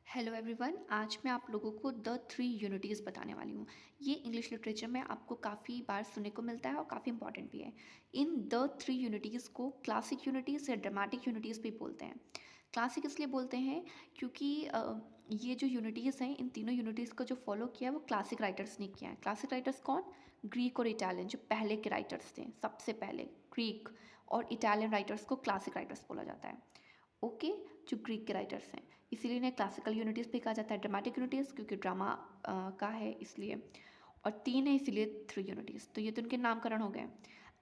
Hello everyone, आज मैं आप लोगों को द थ्री यूनिटीज़ बताने वाली हूँ। ये इंग्लिश लिटरेचर में आपको काफ़ी बार सुनने को मिलता है और काफ़ी इंपॉर्टेंट भी है। इन द थ्री यूनिटीज़ को क्लासिक यूनिटीज़ या ड्रामेटिक यूनिटीज़ भी बोलते हैं। क्लासिक इसलिए बोलते हैं क्योंकि ये जो यूनिटीज़ हैं, इन तीनों यूनिटीज़ को जो फॉलो किया है वो क्लासिक राइटर्स ने किया है। क्लासिक राइटर्स कौन? ग्रीक और इटालियन, जो पहले के राइटर्स थे, सबसे पहले ग्रीक और इटालियन राइटर्स को क्लासिक राइटर्स बोला जाता है। ओके, जो ग्रीक के राइटर्स हैं, इसीलिए इन्हें क्लासिकल यूनिटीज़ भी कहा जाता है। ड्रामेटिक यूनिटीज़ क्योंकि ड्रामा का है इसलिए, और तीन है इसीलिए थ्री यूनिटीज़। तो ये तो इनके नामकरण हो गए।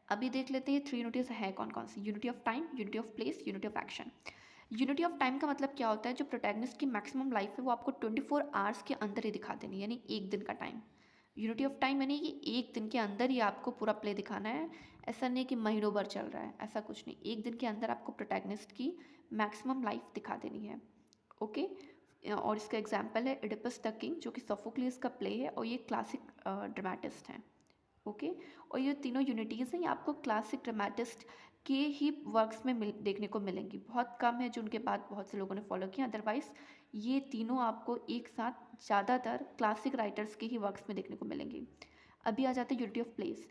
अभी देख लेते हैं ये थ्री यूनिटीज़ है कौन कौन सी। Unity of time, unity of place, unity of action. Unity of time का मतलब क्या होता है? जो प्रोटैगनिस्ट की मैक्सिमम लाइफ है वो आपको 24 आवर्स के अंदर ही दिखा देनी, यानी एक दिन का टाइम। यूनिटी ऑफ टाइम यानी कि एक दिन के अंदर ही आपको पूरा प्ले दिखाना है। ऐसा नहीं कि महीनों भर चल रहा है, ऐसा कुछ नहीं। एक दिन के अंदर आपको प्रोटैगनिस्ट की मैक्सिमम लाइफ दिखा देनी है। ओके, और इसका एग्जाम्पल है इडिपस द किंग, जो कि सोफोक्लियस का प्ले है और ये क्लासिक ड्रामेटिस्ट हैं। ओके, और ये तीनों यूनिटीज़ हैं, ये आपको क्लासिक ड्रामेटिस्ट के ही वर्क्स में देखने को मिलेंगी। बहुत कम है जो उनके बाद बहुत से लोगों ने फॉलो किया, अदरवाइज़ ये तीनों आपको एक साथ ज़्यादातर क्लासिक राइटर्स के ही वर्क्स में देखने को मिलेंगी। अभी आ जाते हैं यूनिटी ऑफ प्लेस।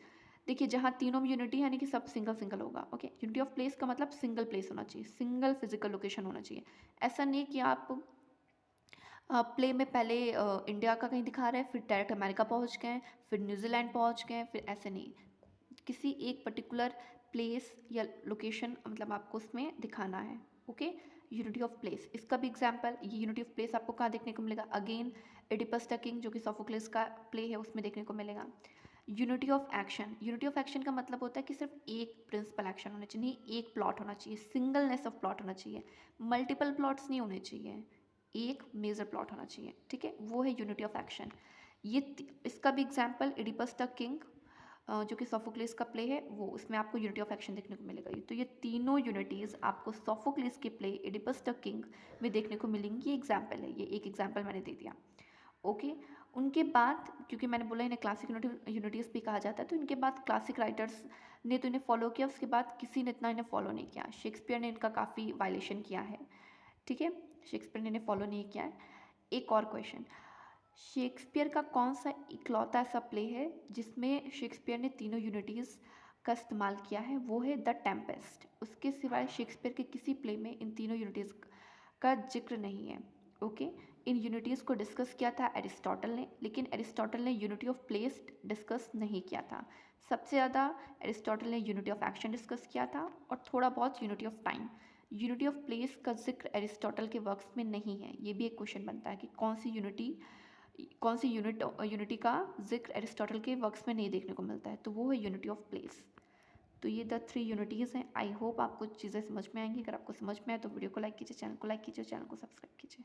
देखिए, जहाँ तीनों में यूनिटी यानी कि सब सिंगल सिंगल होगा। ओके, यूनिटी ऑफ प्लेस का मतलब सिंगल प्लेस होना चाहिए, सिंगल फिजिकल लोकेशन होना चाहिए। ऐसा नहीं कि आप प्ले में पहले इंडिया का कहीं दिखा रहे हैं, फिर डायरेक्ट अमेरिका पहुंच गए, फिर न्यूजीलैंड पहुंच गए, फिर ऐसे नहीं। किसी एक पर्टिकुलर प्लेस या लोकेशन मतलब आपको उसमें दिखाना है। ओके, यूनिटी ऑफ प्लेस, इसका भी एग्जांपल, ये यूनिटी ऑफ प्लेस आपको कहाँ देखने को मिलेगा? अगेन एडिपस द किंग, जो कि सोफोक्लिस का प्ले है, उसमें देखने को मिलेगा। Unity of action, unity of action का मतलब होता है कि सिर्फ एक प्रिंसिपल एक्शन होना चाहिए, नहीं एक प्लॉट होना चाहिए, सिंगलनेस ऑफ प्लॉट होना चाहिए, मल्टीपल प्लॉट्स नहीं होने चाहिए, एक मेजर प्लॉट होना चाहिए। ठीक है, वो है यूनिटी ऑफ एक्शन। इसका भी एग्जाम्पल एडिपस द किंग, जो कि सोफोक्लिस का प्ले है, वो उसमें आपको यूनिटी ऑफ एक्शन देखने को मिलेगा। तो ये तीनों यूनिटीज़ आपको सोफोक्लिस के प्ले एडिपस द किंग में देखने को मिलेंगी। ये एग्जाम्पल है, ये एक एग्जाम्पल मैंने दे दिया। ओके, उनके बाद, क्योंकि मैंने बोला इन्हें क्लासिक यूनिटीज़ भी कहा जाता है, तो इनके बाद क्लासिक राइटर्स ने तो इन्हें फॉलो किया, उसके बाद किसी ने इतना इन्हें फॉलो नहीं किया। शेक्सपियर ने इनका काफ़ी वायलेशन किया है। ठीक है, शेक्सपियर ने इन्हें फॉलो नहीं किया है। एक और क्वेश्चन, शेक्सपियर का कौन सा इकलौता ऐसा प्ले है जिसमें शेक्सपियर ने तीनों यूनिटीज़ का इस्तेमाल किया है? वो है द टेम्पेस्ट। उसके सिवाय शेक्सपियर के किसी प्ले में इन तीनों यूनिटीज़ का जिक्र नहीं है। ओके, इन यूनिटीज़ को डिस्कस किया था एरिस्टोटल ने, लेकिन एरिस्टोटल ने यूनिटी ऑफ प्लेस डिस्कस नहीं किया था। सबसे ज़्यादा एरिस्टोटल ने यूनिटी ऑफ एक्शन डिस्कस किया था और थोड़ा बहुत unity of time. Unity of place का जिक्र एरिस्टोटल के वर्क्स में नहीं है। ये भी एक क्वेश्चन बनता है कि कौन सी यूनिटी का जिक्र एरिस्टोटल के वर्क्स में नहीं देखने को मिलता है, तो वो है यूनिटी ऑफ प्लेस। तो ये द थ्री यूनिटीज़ हैं। आई होप आपको चीज़ें समझ में आएंगी। अगर आपको समझ में आए तो वीडियो को लाइक कीजिए, चैनल को लाइक कीजिए, चैनल को सब्सक्राइब कीजिए।